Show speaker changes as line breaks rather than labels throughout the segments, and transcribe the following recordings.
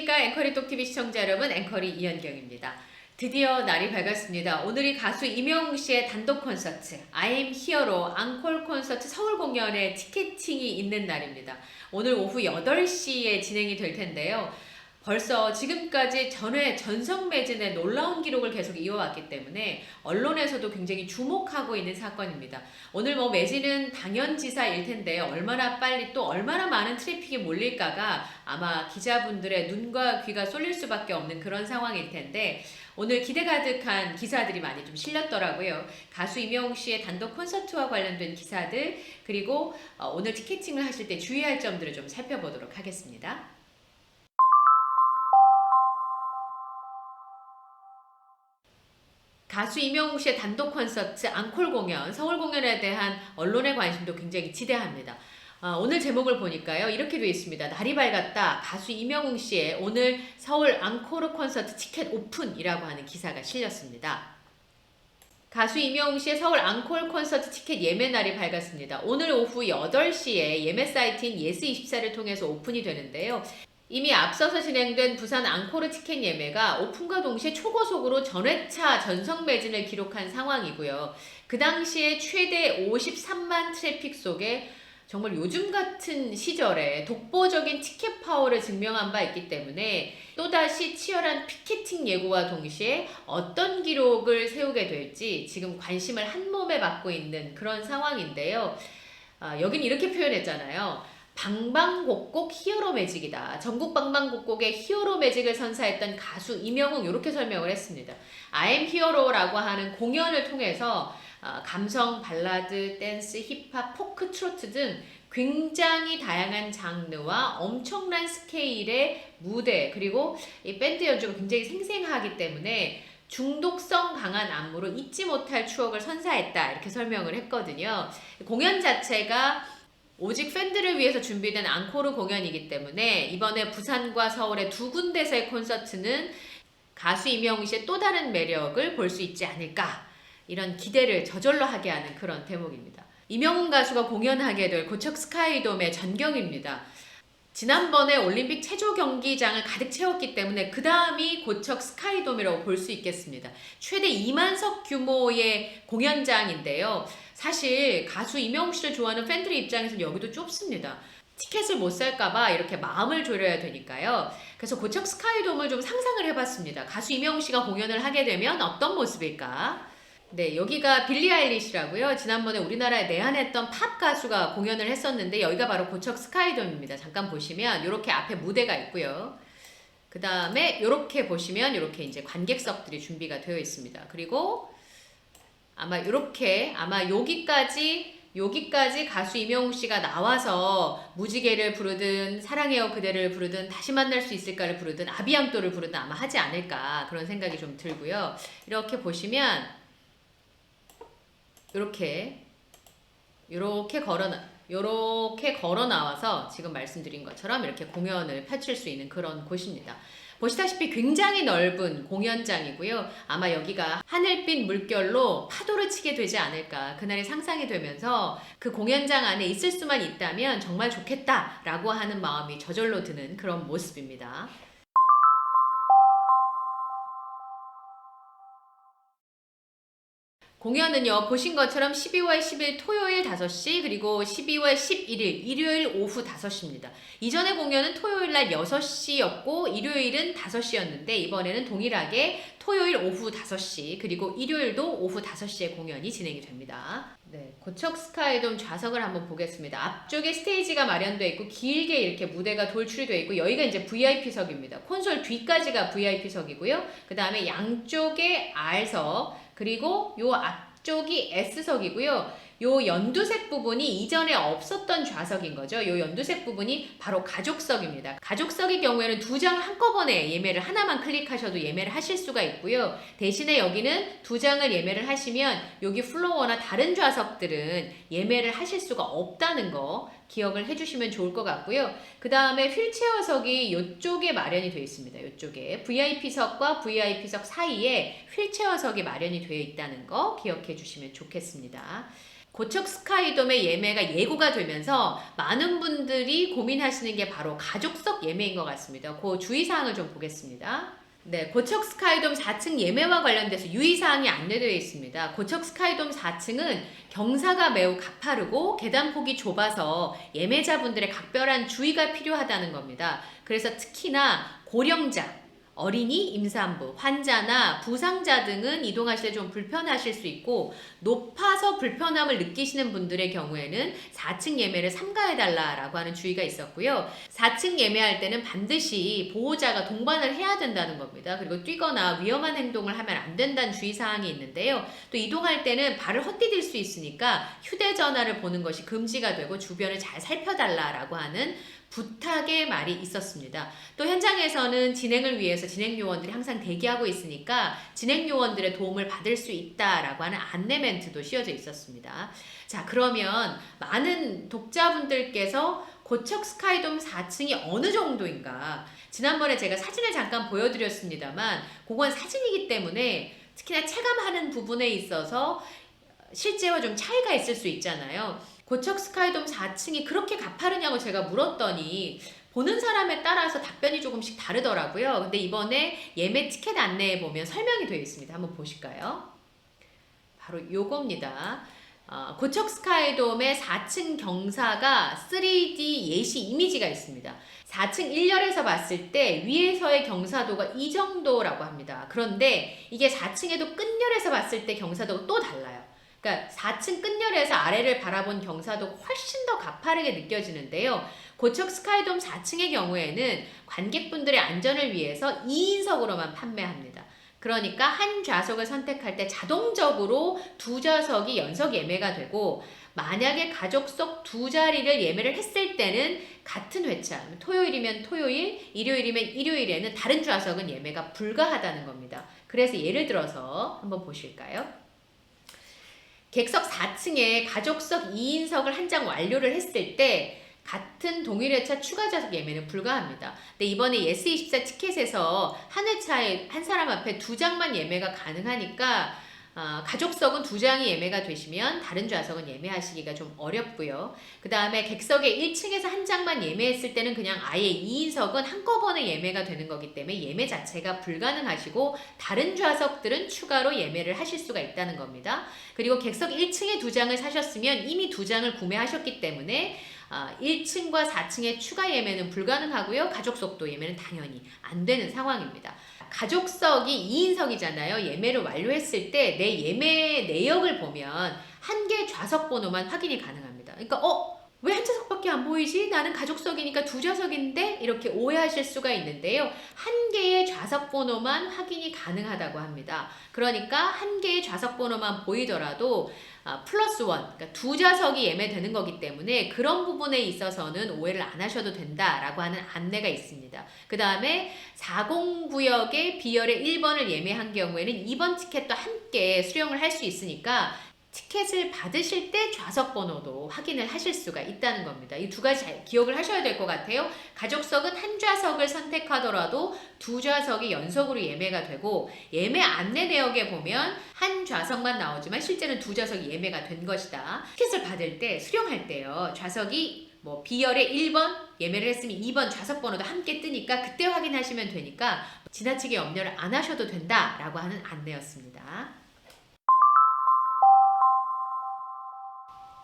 안녕하십니까. 앵커리톡TV 시청자 여러분, 앵커리 이현경입니다. 드디어 날이 밝았습니다. 오늘이 가수 임영웅 씨의 단독 콘서트 I am Hero로 앙콜 콘서트 서울 공연의 티켓팅이 있는 날입니다. 오늘 오후 8시에 진행이 될 텐데요. 벌써 지금까지 전회 전성 매진의 놀라운 기록을 계속 이어왔기 때문에 언론에서도 굉장히 주목하고 있는 사건입니다. 오늘 매진은 당연지사일 텐데 얼마나 빨리 또 얼마나 많은 트래픽이 몰릴까가 아마 기자분들의 눈과 귀가 쏠릴 수밖에 없는 그런 상황일 텐데 오늘 기대 가득한 기사들이 많이 좀 실렸더라고요. 가수 임영웅 씨의 단독 콘서트와 관련된 기사들 그리고 오늘 티켓팅을 하실 때 주의할 점들을 좀 살펴보도록 하겠습니다. 가수 임영웅 씨의 단독 콘서트 앙콜 공연, 서울 공연에 대한 언론의 관심도 굉장히 지대합니다. 오늘 제목을 보니까요. 이렇게 되어 있습니다. 날이 밝았다. 가수 임영웅 씨의 오늘 서울 앙코르 콘서트 티켓 오픈이라고 하는 기사가 실렸습니다. 가수 임영웅 씨의 서울 앙콜 콘서트 티켓 예매 날이 밝았습니다. 오늘 오후 8시에 예매 사이트인 예스24를 통해서 오픈이 되는데요. 이미 앞서서 진행된 부산 앙코르 티켓 예매가 오픈과 동시에 초고속으로 전회차 전성 매진을 기록한 상황이고요. 그 당시에 최대 53만 트래픽 속에 정말 요즘 같은 시절에 독보적인 티켓 파워를 증명한 바 있기 때문에 또다시 치열한 피켓팅 예고와 동시에 어떤 기록을 세우게 될지 지금 관심을 한몸에 받고 있는 그런 상황인데요. 여긴 이렇게 표현했잖아요. 방방곡곡 히어로 매직이다. 전국 방방곡곡의 히어로 매직을 선사했던 가수 임영웅 이렇게 설명을 했습니다. I am Hero라고 하는 공연을 통해서 감성, 발라드, 댄스, 힙합, 포크, 트로트 등 굉장히 다양한 장르와 엄청난 스케일의 무대 그리고 이 밴드 연주가 굉장히 생생하기 때문에 중독성 강한 안무로 잊지 못할 추억을 선사했다 이렇게 설명을 했거든요. 공연 자체가 오직 팬들을 위해서 준비된 앙코르 공연이기 때문에 이번에 부산과 서울의 두 군데서의 콘서트는 가수 임영웅 씨의 또 다른 매력을 볼 수 있지 않을까 이런 기대를 저절로 하게 하는 그런 대목입니다. 임영웅 가수가 공연하게 될 고척 스카이돔의 전경입니다. 지난번에 올림픽 체조 경기장을 가득 채웠기 때문에 그 다음이 고척 스카이돔이라고 볼 수 있겠습니다. 최대 2만석 규모의 공연장인데요. 사실 가수 임영웅 씨를 좋아하는 팬들 입장에서는 여기도 좁습니다. 티켓을 못 살까봐 이렇게 마음을 졸여야 되니까요. 그래서 고척 스카이돔을 좀 상상을 해봤습니다. 가수 임영웅 씨가 공연을 하게 되면 어떤 모습일까? 네, 여기가 빌리 아일리시라고요. 지난번에 우리나라에 내한했던 팝 가수가 공연을 했었는데 여기가 바로 고척 스카이돔입니다. 잠깐 보시면 이렇게 앞에 무대가 있고요. 그 다음에 이렇게 보시면 이렇게 이제 관객석들이 준비가 되어 있습니다. 그리고 아마 이렇게 여기까지 가수 임영웅 씨가 나와서 무지개를 부르든 사랑해요 그대를 부르든 다시 만날 수 있을까를 부르든 아비앙또를 부르든 아마 하지 않을까 그런 생각이 좀 들고요. 이렇게 보시면 요렇게 걸어 나와서 지금 말씀드린 것처럼 이렇게 공연을 펼칠 수 있는 그런 곳입니다. 보시다시피 굉장히 넓은 공연장이고요. 아마 여기가 하늘빛 물결로 파도를 치게 되지 않을까 그날이 상상이 되면서 그 공연장 안에 있을 수만 있다면 정말 좋겠다라고 하는 마음이 저절로 드는 그런 모습입니다. 공연은요 보신 것처럼 12월 10일 토요일 5시 그리고 12월 11일 일요일 오후 5시입니다. 이전의 공연은 토요일 날 6시였고 일요일은 5시였는데 이번에는 동일하게 토요일 오후 5시 그리고 일요일도 오후 5시에 공연이 진행이 됩니다. 네, 고척 스카이돔 좌석을 한번 보겠습니다. 앞쪽에 스테이지가 마련되어 있고 길게 이렇게 무대가 돌출이 되어 있고 여기가 이제 VIP석입니다. 콘솔 뒤까지가 VIP석이고요. 그 다음에 양쪽에 R석 그리고 요 앞쪽이 S석이고요. 요 연두색 부분이 이전에 없었던 좌석인 거죠. 요 연두색 부분이 바로 가족석입니다. 가족석의 경우에는 2장 한꺼번에 예매를 하나만 클릭하셔도 예매를 하실 수가 있고요. 대신에 여기는 2장을 예매를 하시면 여기 플로어나 다른 좌석들은 예매를 하실 수가 없다는 거 기억을 해주시면 좋을 것 같고요. 그 다음에 휠체어석이 이쪽에 마련이 되어 있습니다. 이쪽에 VIP석과 VIP석 사이에 휠체어석이 마련이 되어 있다는 거 기억해 주시면 좋겠습니다. 고척 스카이돔의 예매가 예고가 되면서 많은 분들이 고민하시는 게 바로 가족석 예매인 것 같습니다. 그 주의사항을 좀 보겠습니다. 네, 고척 스카이돔 4층 예매와 관련돼서 유의사항이 안내되어 있습니다. 고척 스카이돔 4층은 경사가 매우 가파르고 계단폭이 좁아서 예매자분들의 각별한 주의가 필요하다는 겁니다. 그래서 특히나 고령자, 어린이, 임산부, 환자나 부상자 등은 이동하실 때 좀 불편하실 수 있고 높아서 불편함을 느끼시는 분들의 경우에는 4층 예매를 삼가해달라라고 하는 주의가 있었고요. 4층 예매할 때는 반드시 보호자가 동반을 해야 된다는 겁니다. 그리고 뛰거나 위험한 행동을 하면 안 된다는 주의사항이 있는데요. 또 이동할 때는 발을 헛디딜 수 있으니까 휴대전화를 보는 것이 금지가 되고 주변을 잘 살펴달라라고 하는 부탁의 말이 있었습니다. 또 현장에서는 진행을 위해서 진행 요원들이 항상 대기하고 있으니까 진행 요원들의 도움을 받을 수 있다라고 하는 안내 멘트도 씌워져 있었습니다. 자, 그러면 많은 독자분들께서 고척 스카이돔 4층이 어느 정도인가? 지난번에 제가 사진을 잠깐 보여드렸습니다만 그건 사진이기 때문에 특히나 체감하는 부분에 있어서 실제와 좀 차이가 있을 수 있잖아요. 고척 스카이돔 4층이 그렇게 가파르냐고 제가 물었더니 보는 사람에 따라서 답변이 조금씩 다르더라고요. 근데 이번에 예매 티켓 안내에 보면 설명이 되어 있습니다. 한번 보실까요? 바로 요겁니다. 고척 스카이돔의 4층 경사가 3D 예시 이미지가 있습니다. 4층 1열에서 봤을 때 위에서의 경사도가 이 정도라고 합니다. 그런데 이게 4층에도 끝열에서 봤을 때 경사도가 또 달라요. 그러니까 4층 끝열에서 아래를 바라본 경사도가 훨씬 더 가파르게 느껴지는데요. 고척 스카이돔 4층의 경우에는 관객분들의 안전을 위해서 2인석으로만 판매합니다. 그러니까 한 좌석을 선택할 때 자동적으로 두 좌석이 연석 예매가 되고 만약에 가족석 두 자리를 예매를 했을 때는 같은 회차, 토요일이면 토요일, 일요일이면 일요일에는 다른 좌석은 예매가 불가하다는 겁니다. 그래서 예를 들어서 한번 보실까요? 객석 4층에 가족석 2인석을 한 장 완료를 했을 때 같은 동일 회차 추가 좌석 예매는 불가합니다. 근데 이번에 예스24 티켓에서 한 회차에 한 사람 앞에 두 장만 예매가 가능하니까 가족석은 두 장이 예매가 되시면 다른 좌석은 예매하시기가 좀 어렵고요. 그 다음에 객석의 1층에서 한 장만 예매했을 때는 그냥 아예 2인석은 한꺼번에 예매가 되는 거기 때문에 예매 자체가 불가능하시고 다른 좌석들은 추가로 예매를 하실 수가 있다는 겁니다. 그리고 객석 1층에 두 장을 사셨으면 이미 두 장을 구매하셨기 때문에 1층과 4층의 추가 예매는 불가능하고요. 가족석도 예매는 당연히 안 되는 상황입니다. 가족석이 2인석이잖아요. 예매를 완료했을 때 내 예매 내역을 보면 한 개 좌석 번호만 확인이 가능합니다. 그러니까 왜 한 좌석밖에 안 보이지? 나는 가족석이니까 두 좌석인데? 이렇게 오해하실 수가 있는데요. 한 개의 좌석 번호만 확인이 가능하다고 합니다. 그러니까 한 개의 좌석 번호만 보이더라도 플러스 원, 그러니까 두 좌석이 예매되는 거기 때문에 그런 부분에 있어서는 오해를 안 하셔도 된다라고 하는 안내가 있습니다. 그 다음에 40구역의 B열의 1번을 예매한 경우에는 2번 티켓도 함께 수령을 할 수 있으니까 티켓을 받으실 때 좌석 번호도 확인을 하실 수가 있다는 겁니다. 이 두 가지 잘 기억을 하셔야 될 것 같아요. 가족석은 한 좌석을 선택하더라도 두 좌석이 연속으로 예매가 되고 예매 안내 내역에 보면 한 좌석만 나오지만 실제는 두 좌석이 예매가 된 것이다. 티켓을 받을 때 수령할 때요. 좌석이 B열의 1번 예매를 했으면 2번 좌석 번호도 함께 뜨니까 그때 확인하시면 되니까 지나치게 염려를 안 하셔도 된다라고 하는 안내였습니다.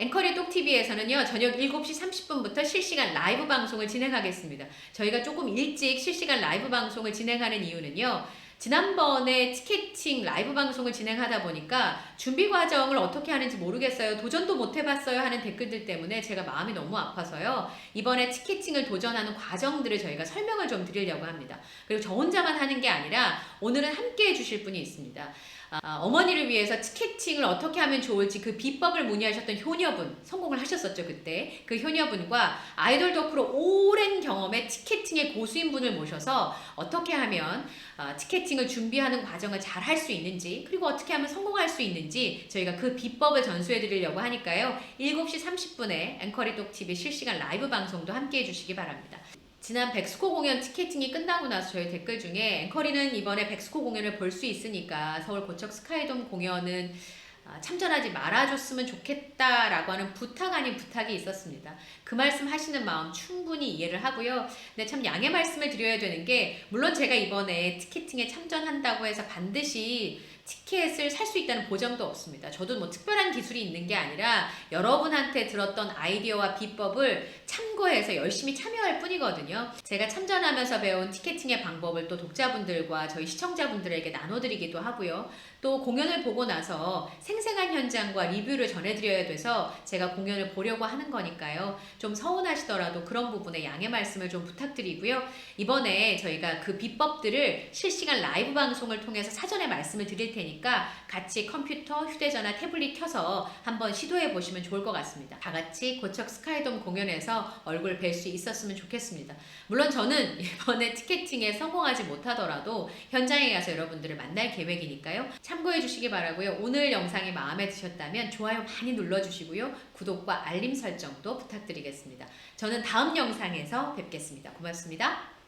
앵커리 똑TV에서는요, 저녁 7시 30분부터 실시간 라이브 방송을 진행하겠습니다. 저희가 조금 일찍 실시간 라이브 방송을 진행하는 이유는요, 지난번에 티켓팅 라이브 방송을 진행하다 보니까 준비 과정을 어떻게 하는지 모르겠어요. 도전도 못 해봤어요 하는 댓글들 때문에 제가 마음이 너무 아파서요. 이번에 티켓팅을 도전하는 과정들을 저희가 설명을 좀 드리려고 합니다. 그리고 저 혼자만 하는 게 아니라 오늘은 함께 해주실 분이 있습니다. 어머니를 위해서 티켓팅을 어떻게 하면 좋을지 그 비법을 문의하셨던 효녀분, 성공을 하셨었죠 그때. 그 효녀분과 아이돌 덕후로 오랜 경험의 티켓팅의 고수인 분을 모셔서 어떻게 하면 티켓팅을 준비하는 과정을 잘 할 수 있는지, 그리고 어떻게 하면 성공할 수 있는지 저희가 그 비법을 전수해 드리려고 하니까요. 7시 30분에 앵커리 똑TV 실시간 라이브 방송도 함께 해주시기 바랍니다. 지난 백스코 공연 티켓팅이 끝나고 나서 저희 댓글 중에 앵커리는 이번에 백스코 공연을 볼 수 있으니까 서울 고척 스카이돔 공연은 참전하지 말아줬으면 좋겠다라고 하는 부탁 아닌 부탁이 있었습니다. 그 말씀 하시는 마음 충분히 이해를 하고요. 근데 참 양해 말씀을 드려야 되는 게, 물론 제가 이번에 티켓팅에 참전한다고 해서 반드시 티켓을 살 수 있다는 보장도 없습니다. 저도 뭐 특별한 기술이 있는 게 아니라 여러분한테 들었던 아이디어와 비법을 참고해서 열심히 참여할 뿐이거든요. 제가 참전하면서 배운 티켓팅의 방법을 또 독자분들과 저희 시청자분들에게 나눠드리기도 하고요. 또 공연을 보고 나서 생생한 현장과 리뷰를 전해드려야 돼서 제가 공연을 보려고 하는 거니까요. 좀 서운하시더라도 그런 부분에 양해 말씀을 좀 부탁드리고요. 이번에 저희가 그 비법들을 실시간 라이브 방송을 통해서 사전에 말씀을 드릴 테니까 같이 컴퓨터, 휴대전화, 태블릿 켜서 한번 시도해 보시면 좋을 것 같습니다. 다 같이 고척 스카이돔 공연에서 얼굴 뵐 수 있었으면 좋겠습니다. 물론 저는 이번에 티켓팅에 성공하지 못하더라도 현장에 가서 여러분들을 만날 계획이니까요. 참고해 주시기 바라고요. 오늘 영상이 마음에 드셨다면 좋아요 많이 눌러주시고요. 구독과 알림 설정도 부탁드리겠습니다. 저는 다음 영상에서 뵙겠습니다. 고맙습니다.